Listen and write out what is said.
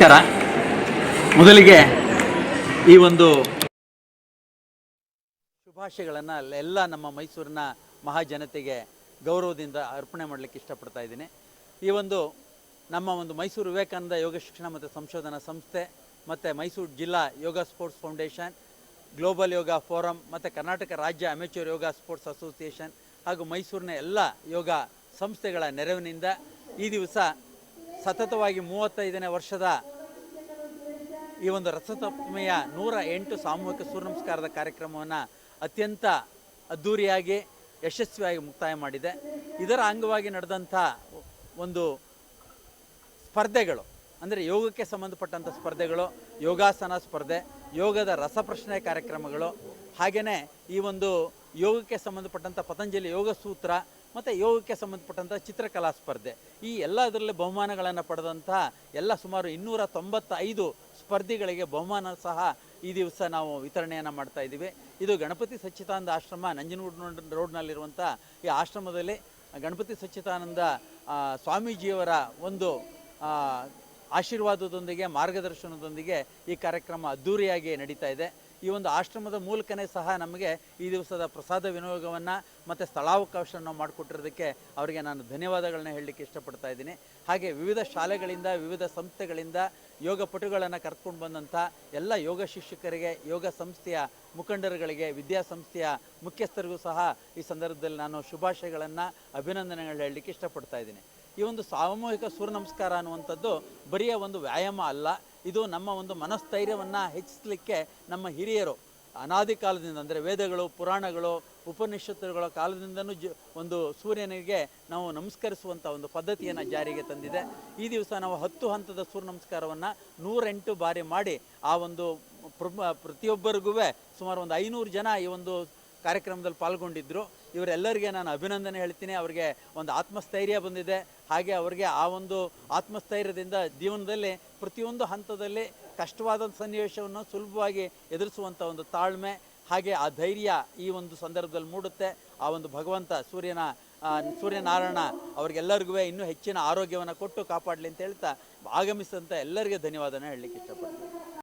ನಮಸ್ಕಾರ. ಮೊದಲಿಗೆ ಈ ಒಂದು ಶುಭಾಶಯಗಳನ್ನು ಎಲ್ಲ ನಮ್ಮ ಮೈಸೂರಿನ ಮಹಾಜನತೆಗೆ ಗೌರವದಿಂದ ಅರ್ಪಣೆ ಮಾಡಲಿಕ್ಕೆ ಇಷ್ಟಪಡ್ತಾ ಇದ್ದೀನಿ. ಈ ಒಂದು ನಮ್ಮ ಒಂದು ಮೈಸೂರು ವಿವೇಕಾನಂದ ಯೋಗ ಶಿಕ್ಷಣ ಮತ್ತು ಸಂಶೋಧನಾ ಸಂಸ್ಥೆ ಮತ್ತು ಮೈಸೂರು ಜಿಲ್ಲಾ ಯೋಗ ಸ್ಪೋರ್ಟ್ಸ್ ಫೌಂಡೇಶನ್, ಗ್ಲೋಬಲ್ ಯೋಗ ಫೋರಮ್ ಮತ್ತು ಕರ್ನಾಟಕ ರಾಜ್ಯ ಅಮೆಚೂರ್ ಯೋಗ ಸ್ಪೋರ್ಟ್ಸ್ ಅಸೋಸಿಯೇಷನ್ ಹಾಗೂ ಮೈಸೂರಿನ ಎಲ್ಲ ಯೋಗ ಸಂಸ್ಥೆಗಳ ನೆರವಿನಿಂದ ಈ ದಿವಸ ಸತತವಾಗಿ 35ನೇ ವರ್ಷದ ಈ ಒಂದು ರಥಸಪ್ತಮಿಯ 108 ಸಾಮೂಹಿಕ ಸೂರ್ಯ ನಮಸ್ಕಾರದ ಕಾರ್ಯಕ್ರಮವನ್ನು ಅತ್ಯಂತ ಅದ್ಧೂರಿಯಾಗಿ ಯಶಸ್ವಿಯಾಗಿ ಮುಕ್ತಾಯ ಮಾಡಿದೆ. ಇದರ ಅಂಗವಾಗಿ ನಡೆದಂಥ ಒಂದು ಸ್ಪರ್ಧೆಗಳು ಅಂದರೆ ಯೋಗಕ್ಕೆ ಸಂಬಂಧಪಟ್ಟಂಥ ಸ್ಪರ್ಧೆಗಳು, ಯೋಗಾಸನ ಸ್ಪರ್ಧೆ, ಯೋಗದ ರಸಪ್ರಶ್ನೆ ಕಾರ್ಯಕ್ರಮಗಳು, ಹಾಗೆಯೇ ಈ ಒಂದು ಯೋಗಕ್ಕೆ ಸಂಬಂಧಪಟ್ಟಂಥ ಪತಂಜಲಿ ಯೋಗ ಸೂತ್ರ ಮತ್ತು ಯೋಗಕ್ಕೆ ಸಂಬಂಧಪಟ್ಟಂಥ ಚಿತ್ರಕಲಾ ಸ್ಪರ್ಧೆ, ಈ ಎಲ್ಲದರಲ್ಲಿ ಬಹುಮಾನಗಳನ್ನು ಪಡೆದಂಥ ಎಲ್ಲ ಸುಮಾರು 295 ಸ್ಪರ್ಧಿಗಳಿಗೆ ಬಹುಮಾನ ಸಹ ಈ ದಿವಸ ನಾವು ವಿತರಣೆಯನ್ನು ಮಾಡ್ತಾ ಇದ್ದೀವಿ. ಇದು ಗಣಪತಿ ಸಚ್ಚಿದಾನಂದ ಆಶ್ರಮ ನಂಜನಗೂಡು ರೋಡ್ನಲ್ಲಿರುವಂಥ ಈ ಆಶ್ರಮದಲ್ಲಿ ಗಣಪತಿ ಸಚ್ಚಿದಾನಂದ ಸ್ವಾಮೀಜಿಯವರ ಒಂದು ಆಶೀರ್ವಾದದೊಂದಿಗೆ ಮಾರ್ಗದರ್ಶನದೊಂದಿಗೆ ಈ ಕಾರ್ಯಕ್ರಮ ಅದ್ಧೂರಿಯಾಗಿ ನಡೀತಾ ಇದೆ. ಈ ಒಂದು ಆಶ್ರಮದ ಮೂಲಕನೇ ಸಹ ನಮಗೆ ಈ ದಿವಸದ ಪ್ರಸಾದ ವಿನಿಯೋಗವನ್ನು ಮತ್ತು ಸ್ಥಳಾವಕಾಶವನ್ನು ಮಾಡಿಕೊಟ್ಟಿರೋದಕ್ಕೆ ಅವರಿಗೆ ನಾನು ಧನ್ಯವಾದಗಳನ್ನ ಹೇಳಲಿಕ್ಕೆ ಇಷ್ಟಪಡ್ತಾ ಇದ್ದೀನಿ. ಹಾಗೆ ವಿವಿಧ ಶಾಲೆಗಳಿಂದ, ವಿವಿಧ ಸಂಸ್ಥೆಗಳಿಂದ ಯೋಗಪಟುಗಳನ್ನು ಕರ್ಕೊಂಡು ಬಂದಂಥ ಎಲ್ಲ ಯೋಗ ಶಿಕ್ಷಕರಿಗೆ, ಯೋಗ ಸಂಸ್ಥೆಯ ಮುಖಂಡರುಗಳಿಗೆ, ವಿದ್ಯಾಸಂಸ್ಥೆಯ ಮುಖ್ಯಸ್ಥರಿಗೂ ಸಹ ಈ ಸಂದರ್ಭದಲ್ಲಿ ನಾನು ಶುಭಾಶಯಗಳನ್ನು, ಅಭಿನಂದನೆಗಳನ್ನ ಹೇಳಲಿಕ್ಕೆ ಇಷ್ಟಪಡ್ತಾ ಇದ್ದೀನಿ. ಈ ಒಂದು ಸಾಮೂಹಿಕ ಸೂರ್ಯ ನಮಸ್ಕಾರ ಅನ್ನುವಂಥದ್ದು ಬರಿಯ ಒಂದು ವ್ಯಾಯಾಮ ಅಲ್ಲ, ಇದು ನಮ್ಮ ಒಂದು ಮನಸ್ಥೈರ್ಯವನ್ನು ಹೆಚ್ಚಿಸಲಿಕ್ಕೆ ನಮ್ಮ ಹಿರಿಯರು ಅನಾದಿ ಕಾಲದಿಂದ ಅಂದರೆ ವೇದಗಳು, ಪುರಾಣಗಳು, ಉಪನಿಷತ್ತುಗಳ ಕಾಲದಿಂದನೂ ಒಂದು ಸೂರ್ಯನಿಗೆ ನಾವು ನಮಸ್ಕರಿಸುವಂಥ ಒಂದು ಪದ್ಧತಿಯನ್ನು ಜಾರಿಗೆ ತಂದಿದೆ. ಈ ದಿವಸ ನಾವು 10 ಹಂತದ ಸೂರ್ಯ ನಮಸ್ಕಾರವನ್ನು 108 ಬಾರಿ ಮಾಡಿ ಆ ಒಂದು ಪ್ರತಿಯೊಬ್ಬರಿಗೂ ಸುಮಾರು ಒಂದು 500 ಜನ ಈ ಒಂದು ಕಾರ್ಯಕ್ರಮದಲ್ಲಿ ಪಾಲ್ಗೊಂಡಿದ್ದರು. ಇವರೆಲ್ಲರಿಗೆ ನಾನು ಅಭಿನಂದನೆ ಹೇಳ್ತೀನಿ. ಅವರಿಗೆ ಒಂದು ಆತ್ಮಸ್ಥೈರ್ಯ ಬಂದಿದೆ. ಹಾಗೆ ಅವರಿಗೆ ಆ ಒಂದು ಆತ್ಮಸ್ಥೈರ್ಯದಿಂದ ಜೀವನದಲ್ಲಿ ಪ್ರತಿಯೊಂದು ಹಂತದಲ್ಲಿ ಕಷ್ಟವಾದ ಸನ್ನಿವೇಶವನ್ನು ಸುಲಭವಾಗಿ ಎದುರಿಸುವಂಥ ಒಂದು ತಾಳ್ಮೆ, ಹಾಗೆ ಆ ಧೈರ್ಯ ಈ ಒಂದು ಸಂದರ್ಭದಲ್ಲಿ ಮೂಡುತ್ತೆ. ಆ ಒಂದು ಭಗವಂತ ಸೂರ್ಯನಾರಾಯಣ ಅವರಿಗೆಲ್ಲರಿಗೂ ಇನ್ನೂ ಹೆಚ್ಚಿನ ಆರೋಗ್ಯವನ್ನು ಕೊಟ್ಟು ಕಾಪಾಡಲಿ ಅಂತ ಹೇಳ್ತಾ ಆಗಮಿಸಿದಂಥ ಎಲ್ಲರಿಗೆ ಧನ್ಯವಾದನ ಹೇಳಲಿಕ್ಕೆ ಇಷ್ಟಪಡ್ತೀನಿ.